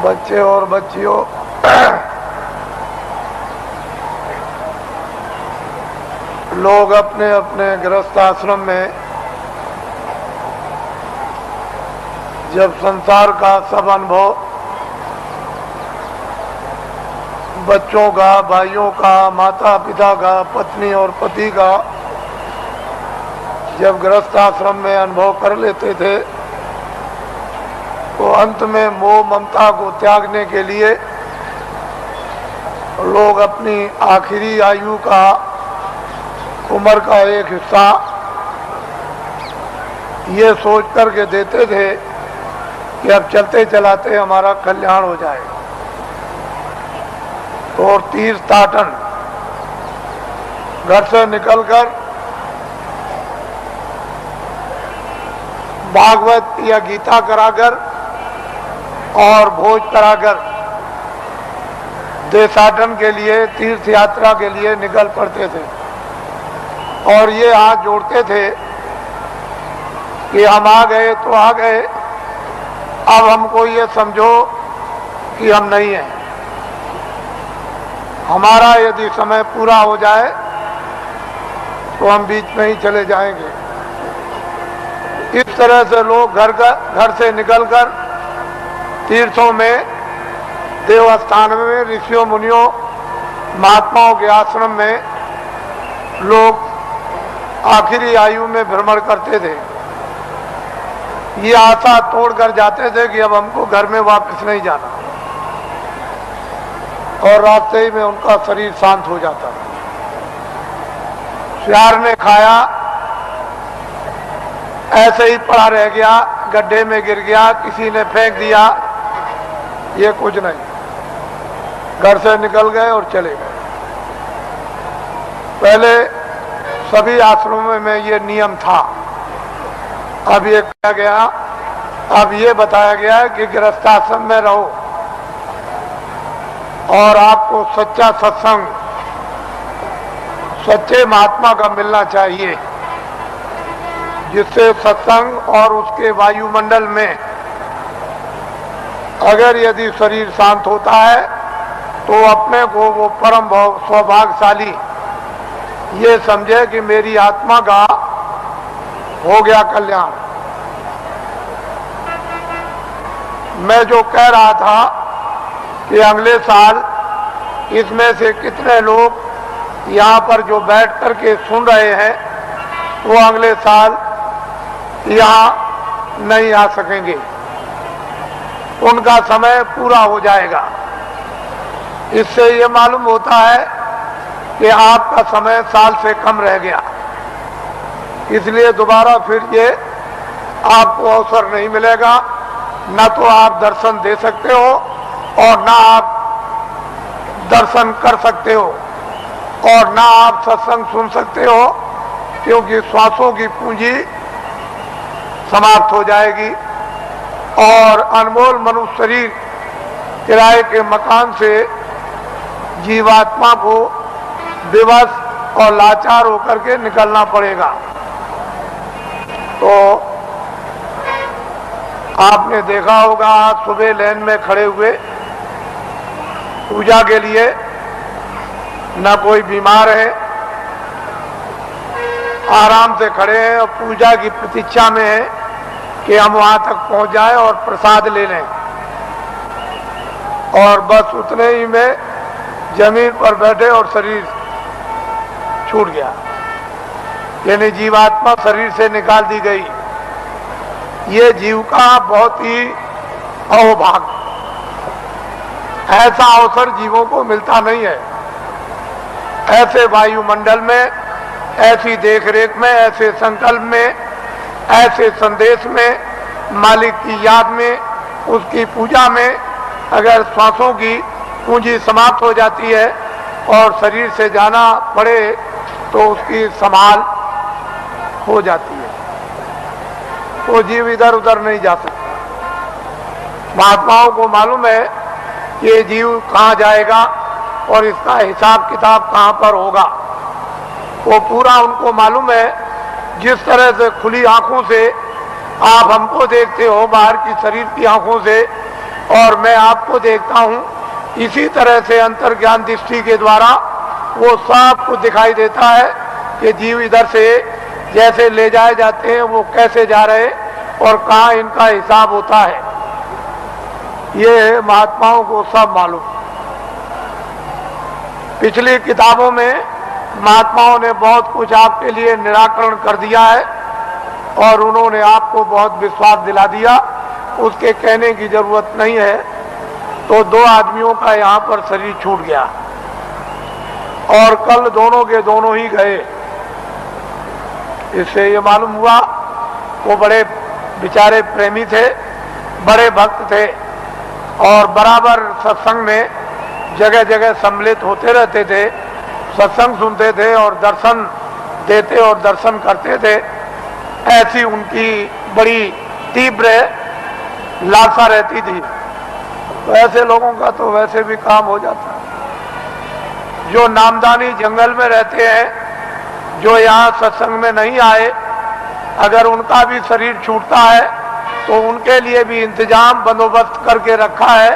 बच्चे और बच्चियों, लोग अपने अपने गृहस्थ आश्रम में जब संसार का सब अनुभव बच्चों का, भाइयों का, माता पिता का, पत्नी और पति का जब गृहस्थ आश्रम में अनुभव कर लेते थे तो अंत में मोह ममता को त्यागने के लिए लोग अपनी आखिरी आयु का, उम्र का एक हिस्सा ये सोच करके देते थे कि अब चलते चलाते हमारा कल्याण हो जाए। तो और तीर्थाटन घर से निकलकर भागवत या गीता कराकर और भोज कराकर देशाटन के लिए, तीर्थ यात्रा के लिए निकल पड़ते थे और ये हाथ जोड़ते थे कि हम आ गए तो आ गए, अब हमको ये समझो कि हम नहीं हैं। हमारा यदि समय पूरा हो जाए तो हम बीच में ही चले जाएंगे। इस तरह से लोग घर से निकलकर तीर्थों में, देवस्थान में, ऋषियों मुनियों महात्माओं के आश्रम में लोग आखिरी आयु में भ्रमण करते थे। ये आशा तोड़कर जाते थे कि अब हमको घर में वापस नहीं जाना, और रास्ते ही में उनका शरीर शांत हो जाता। सियार ने खाया, ऐसे ही पड़ा रह गया, गड्ढे में गिर गया, किसी ने फेंक दिया, ये कुछ नहीं। घर से निकल गए और चले गए। पहले सभी आश्रमों में ये नियम था। अब ये कहा गया, अब ये बताया गया है कि गृहस्थाश्रम में रहो और आपको सच्चा सत्संग, सच्चे महात्मा का मिलना चाहिए, जिससे सत्संग और उसके वायुमंडल में अगर यदि शरीर शांत होता है तो अपने को वो परम सौभाग्यशाली ये समझे कि मेरी आत्मा का हो गया कल्याण। मैं जो कह रहा था कि अगले साल इसमें से कितने लोग यहाँ पर जो बैठ करके सुन रहे हैं वो अगले साल यहाँ नहीं आ सकेंगे, उनका समय पूरा हो जाएगा। इससे ये मालूम होता है कि आपका समय साल से कम रह गया, इसलिए दोबारा फिर ये आपको अवसर नहीं मिलेगा। न तो आप दर्शन दे सकते हो और ना आप दर्शन कर सकते हो और ना आप सत्संग सुन सकते हो, क्योंकि श्वासों की पूंजी समाप्त हो जाएगी और अनमोल मनुष्य शरीर किराए के मकान से जीवात्मा को विवश और लाचार होकर के निकलना पड़ेगा। तो आपने देखा होगा, आज सुबह लाइन में खड़े हुए पूजा के लिए, न कोई बीमार है, आराम से खड़े हैं और पूजा की प्रतीक्षा में है कि हम वहां तक पहुंच जाएं और प्रसाद ले लें, और बस उतने ही में जमीन पर बैठे और शरीर छूट गया, यानी जीवात्मा शरीर से निकाल दी गई। ये जीव का बहुत ही अहोभाग्य, ऐसा अवसर जीवों को मिलता नहीं है। ऐसे वायुमंडल में, ऐसी देखरेख में, ऐसे संकल्प में, ऐसे संदेश में, मालिक की याद में, उसकी पूजा में अगर श्वासों की पूंजी समाप्त हो जाती है और शरीर से जाना पड़े तो उसकी संभाल हो जाती है, तो जीव इधर उधर नहीं जा सकता। महात्माओं को मालूम है ये जीव कहाँ जाएगा और इसका हिसाब किताब कहाँ पर होगा, वो पूरा उनको मालूम है। जिस तरह से खुली आंखों से आप हमको देखते हो, बाहर की शरीर की आंखों से, और मैं आपको देखता हूं, इसी तरह से अंतर्ज्ञान दृष्टि के द्वारा वो सब कुछ दिखाई देता है कि जीव इधर से जैसे ले जाए जाते हैं वो कैसे जा रहे और कहाँ इनका हिसाब होता है, ये महात्माओं को सब मालूम। पिछली किताबों में महात्माओं ने बहुत कुछ आपके लिए निराकरण कर दिया है और उन्होंने आपको बहुत विश्वास दिला दिया, उसके कहने की जरूरत नहीं है। तो 2 आदमियों का यहाँ पर शरीर छूट गया और कल दोनों के दोनों ही गए। इससे ये मालूम हुआ वो बड़े बेचारे प्रेमी थे, बड़े भक्त थे और बराबर सत्संग में जगह जगह सम्मिलित होते रहते थे, सत्संग सुनते थे और दर्शन देते और दर्शन करते थे। ऐसी उनकी बड़ी तीव्र लालसा रहती थी। तो ऐसे लोगों का तो वैसे भी काम हो जाता है। जो नामदानी जंगल में रहते हैं, जो यहाँ सत्संग में नहीं आए, अगर उनका भी शरीर छूटता है तो उनके लिए भी इंतजाम बंदोबस्त करके रखा है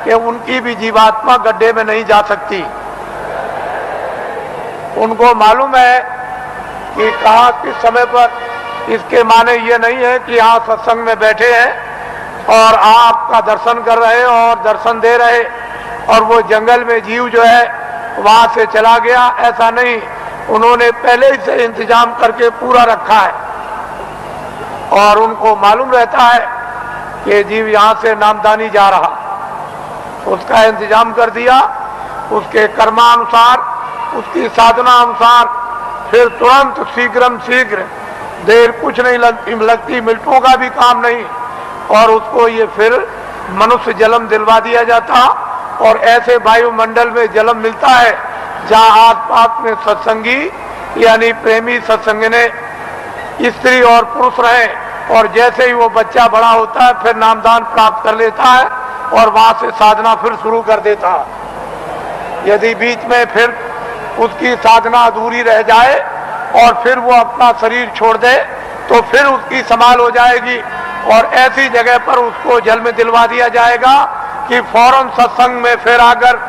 कि उनकी भी जीवात्मा गड्ढे में नहीं जा सकती। उनको मालूम है कि कहाँ किस समय पर। इसके माने ये नहीं है कि यहाँ सत्संग में बैठे हैं और आपका दर्शन कर रहे और दर्शन दे रहे और वो जंगल में जीव जो है वहां से चला गया, ऐसा नहीं। उन्होंने पहले ही से इंतजाम करके पूरा रखा है और उनको मालूम रहता है कि जीव यहाँ से नामदानी जा रहा, उसका इंतजाम कर दिया। उसके कर्मानुसार, उसकी साधना अनुसार फिर तुरंत शीघ्रम शीघ्र, देर कुछ नहीं लगती, मिनटों का भी काम नहीं, और उसको ये फिर मनुष्य जन्म दिलवा दिया जाता और ऐसे वायुमंडल में जन्म मिलता है जहाँ आसपास में सत्संगी यानी प्रेमी सत्संगने स्त्री और पुरुष रहे, और जैसे ही वो बच्चा बड़ा होता है फिर नामदान प्राप्त कर लेता है और वहां से साधना फिर शुरू कर देता है। यदि बीच में फिर उसकी साधना अधूरी रह जाए और फिर वो अपना शरीर छोड़ दे तो फिर उसकी संभाल हो जाएगी और ऐसी जगह पर उसको जल में दिलवा दिया जाएगा कि फौरन सत्संग में फिर आकर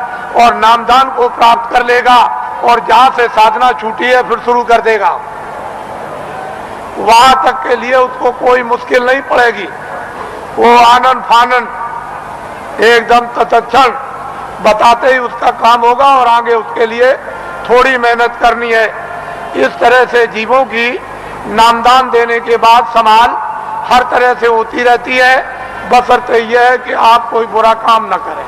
और नामदान को प्राप्त कर लेगा और जहां से साधना छूटी है फिर शुरू कर देगा। वहां तक के लिए उसको कोई मुश्किल नहीं पड़ेगी। वो आनंद फानंद एकदम तत्क्षण बताते ही उसका काम होगा और आगे उसके लिए थोड़ी मेहनत करनी है। इस तरह से जीवों की नामदान देने के बाद संभाल हर तरह से होती रहती है, बशर्ते यह है कि आप कोई बुरा काम न करें।